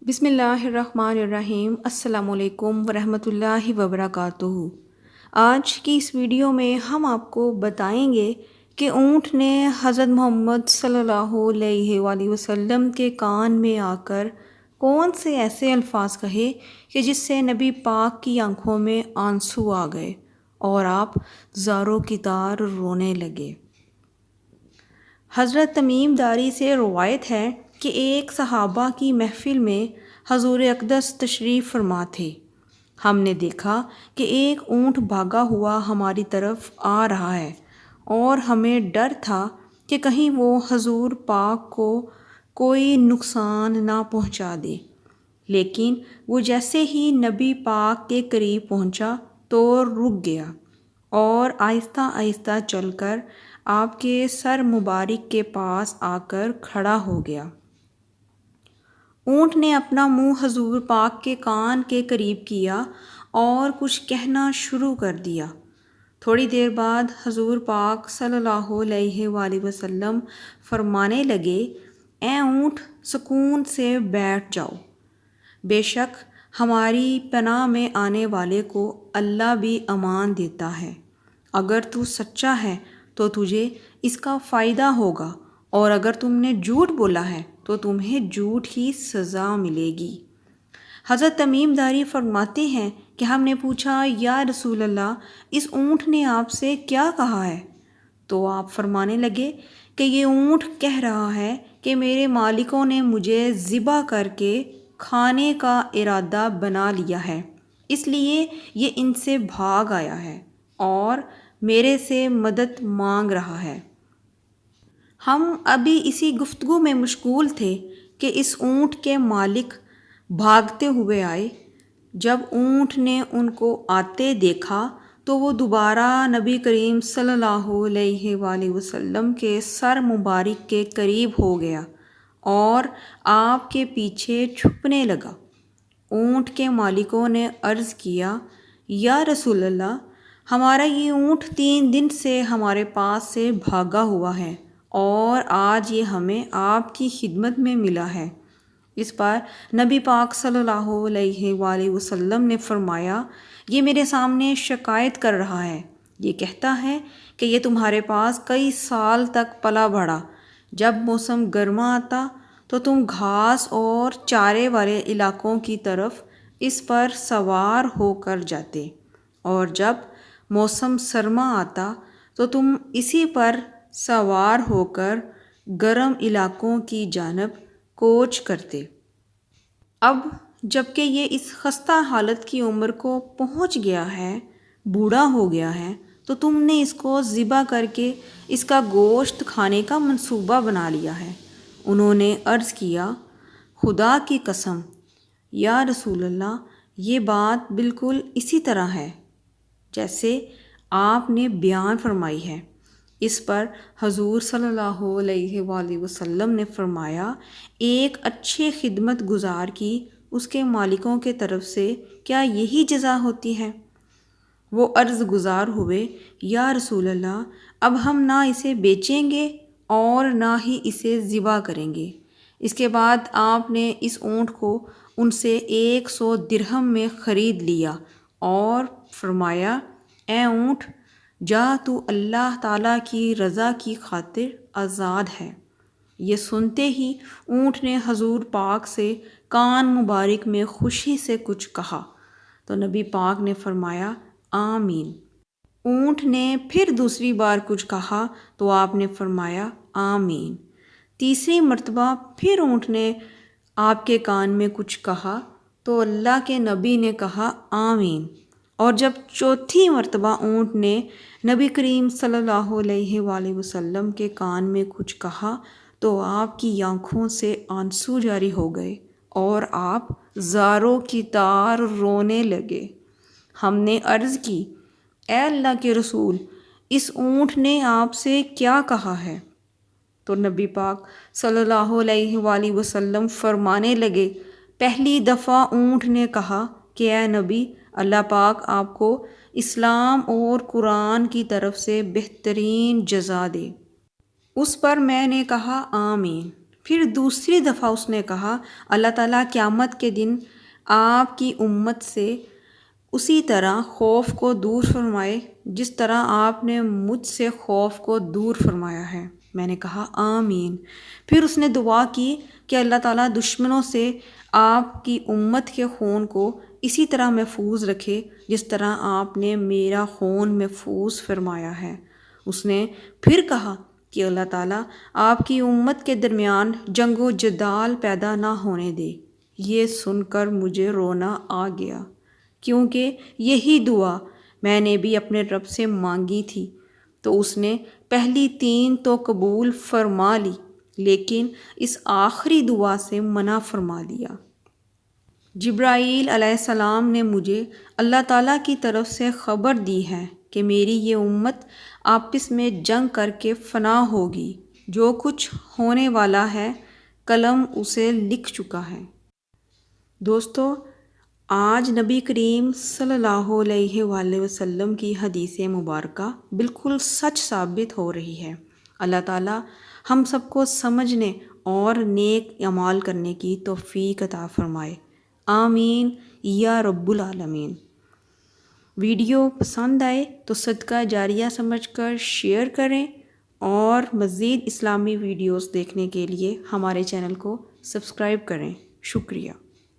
بسم اللہ الرحمن الرحیم۔ السلام علیکم ورحمۃ اللہ وبرکاتہ۔ آج کی اس ویڈیو میں ہم آپ کو بتائیں گے کہ اونٹ نے حضرت محمد صلی اللہ علیہ وآلہ وسلم کے کان میں آ کر کون سے ایسے الفاظ کہے کہ جس سے نبی پاک کی آنکھوں میں آنسو آ گئے اور آپ زاروں کی طرح رونے لگے۔ حضرت تمیم داری سے روایت ہے کہ ایک صحابہ کی محفل میں حضور اقدس تشریف فرما تھے۔ ہم نے دیکھا کہ ایک اونٹ بھاگا ہوا ہماری طرف آ رہا ہے اور ہمیں ڈر تھا کہ کہیں وہ حضور پاک کو کوئی نقصان نہ پہنچا دے، لیکن وہ جیسے ہی نبی پاک کے قریب پہنچا تو رک گیا اور آہستہ آہستہ چل کر آپ کے سر مبارک کے پاس آ کر کھڑا ہو گیا۔ اونٹ نے اپنا منہ حضور پاک کے کان کے قریب کیا اور کچھ کہنا شروع کر دیا۔ تھوڑی دیر بعد حضور پاک صلی اللہ علیہ وآلہ وسلم فرمانے لگے، اے اونٹ، سکون سے بیٹھ جاؤ، بے شک ہماری پناہ میں آنے والے کو اللہ بھی امان دیتا ہے۔ اگر تو سچا ہے تو تجھے اس کا فائدہ ہوگا، اور اگر تم نے جھوٹ بولا ہے تو تمہیں جھوٹ ہی سزا ملے گی۔ حضرت تمیم داری فرماتے ہیں کہ ہم نے پوچھا، یا رسول اللہ، اس اونٹ نے آپ سے کیا کہا ہے؟ تو آپ فرمانے لگے کہ یہ اونٹ کہہ رہا ہے کہ میرے مالکوں نے مجھے ذبح کر کے کھانے کا ارادہ بنا لیا ہے، اس لیے یہ ان سے بھاگ آیا ہے اور میرے سے مدد مانگ رہا ہے۔ ہم ابھی اسی گفتگو میں مشغول تھے کہ اس اونٹ کے مالک بھاگتے ہوئے آئے۔ جب اونٹ نے ان کو آتے دیکھا تو وہ دوبارہ نبی کریم صلی اللہ علیہ وآلہ وسلم کے سر مبارک کے قریب ہو گیا اور آپ کے پیچھے چھپنے لگا۔ اونٹ کے مالکوں نے عرض کیا، یا رسول اللہ، ہمارا یہ اونٹ 3 دن سے ہمارے پاس سے بھاگا ہوا ہے اور آج یہ ہمیں آپ کی خدمت میں ملا ہے۔ اس پر نبی پاک صلی اللہ علیہ وآلہ وسلم نے فرمایا، یہ میرے سامنے شکایت کر رہا ہے، یہ کہتا ہے کہ یہ تمہارے پاس کئی سال تک پلا بڑھا، جب موسم گرما آتا تو تم گھاس اور چارے والے علاقوں کی طرف اس پر سوار ہو کر جاتے، اور جب موسم سرما آتا تو تم اسی پر سوار ہو کر گرم علاقوں کی جانب کوچ کرتے۔ اب جب کہ یہ اس خستہ حالت کی عمر کو پہنچ گیا ہے، بوڑھا ہو گیا ہے، تو تم نے اس کو ذبح کر کے اس کا گوشت کھانے کا منصوبہ بنا لیا ہے۔ انہوں نے عرض کیا، خدا کی قسم، یا رسول اللہ، یہ بات بالکل اسی طرح ہے جیسے آپ نے بیان فرمائی ہے۔ اس پر حضور صلی اللہ علیہ وآلہ وسلم نے فرمایا، ایک اچھے خدمت گزار کی اس کے مالکوں کے طرف سے کیا یہی جزا ہوتی ہے؟ وہ عرض گزار ہوئے، یا رسول اللہ، اب ہم نہ اسے بیچیں گے اور نہ ہی اسے ذبح کریں گے۔ اس کے بعد آپ نے اس اونٹ کو ان سے 100 درہم میں خرید لیا اور فرمایا، اے اونٹ، جا تو اللہ تعالیٰ کی رضا کی خاطر آزاد ہے۔ یہ سنتے ہی اونٹ نے حضور پاک سے کان مبارک میں خوشی سے کچھ کہا تو نبی پاک نے فرمایا، آمین۔ اونٹ نے پھر دوسری بار کچھ کہا تو آپ نے فرمایا، آمین۔ تیسری مرتبہ پھر اونٹ نے آپ کے کان میں کچھ کہا تو اللہ کے نبی نے کہا، آمین۔ اور جب چوتھی مرتبہ اونٹ نے نبی کریم صلی اللہ علیہ وآلہ وسلم کے کان میں کچھ کہا تو آپ کی آنکھوں سے آنسو جاری ہو گئے اور آپ زاروں کی طرح رونے لگے۔ ہم نے عرض کی، اے اللہ کے رسول، اس اونٹ نے آپ سے کیا کہا ہے؟ تو نبی پاک صلی اللہ علیہ وآلہ وسلم فرمانے لگے، پہلی دفعہ اونٹ نے کہا کہ اے نبی، اللہ پاک آپ کو اسلام اور قرآن کی طرف سے بہترین جزا دے۔ اس پر میں نے کہا، آمین۔ پھر دوسری دفعہ اس نے کہا اللہ تعالیٰ قیامت کے دن آپ کی امت سے اسی طرح خوف کو دور فرمائے جس طرح آپ نے مجھ سے خوف کو دور فرمایا ہے۔ میں نے کہا آمین۔ پھر اس نے دعا کی کہ اللہ تعالیٰ دشمنوں سے آپ کی امت کے خون کو اسی طرح محفوظ رکھے جس طرح آپ نے میرا خون محفوظ فرمایا ہے۔ اس نے پھر کہا کہ اللہ تعالیٰ آپ کی امت کے درمیان جنگ و جدال پیدا نہ ہونے دے۔ یہ سن کر مجھے رونا آ گیا، کیونکہ یہی دعا میں نے بھی اپنے رب سے مانگی تھی۔ تو اس نے پہلی 3 تو قبول فرما لی، لیکن اس آخری دعا سے منع فرما دیا۔ جبرائیل علیہ السلام نے مجھے اللہ تعالیٰ کی طرف سے خبر دی ہے کہ میری یہ امت آپس میں جنگ کر کے فنا ہوگی۔ جو کچھ ہونے والا ہے قلم اسے لکھ چکا ہے۔ دوستو، آج نبی کریم صلی اللہ علیہ وآلہ وسلم کی حدیث مبارکہ بالکل سچ ثابت ہو رہی ہے۔ اللہ تعالیٰ ہم سب کو سمجھنے اور نیک اعمال کرنے کی توفیق عطا فرمائے۔ آمین یا رب العالمین۔ ویڈیو پسند آئے تو صدقہ جاریہ سمجھ کر شیئر کریں، اور مزید اسلامی ویڈیوز دیکھنے کے لیے ہمارے چینل کو سبسکرائب کریں۔ شکریہ۔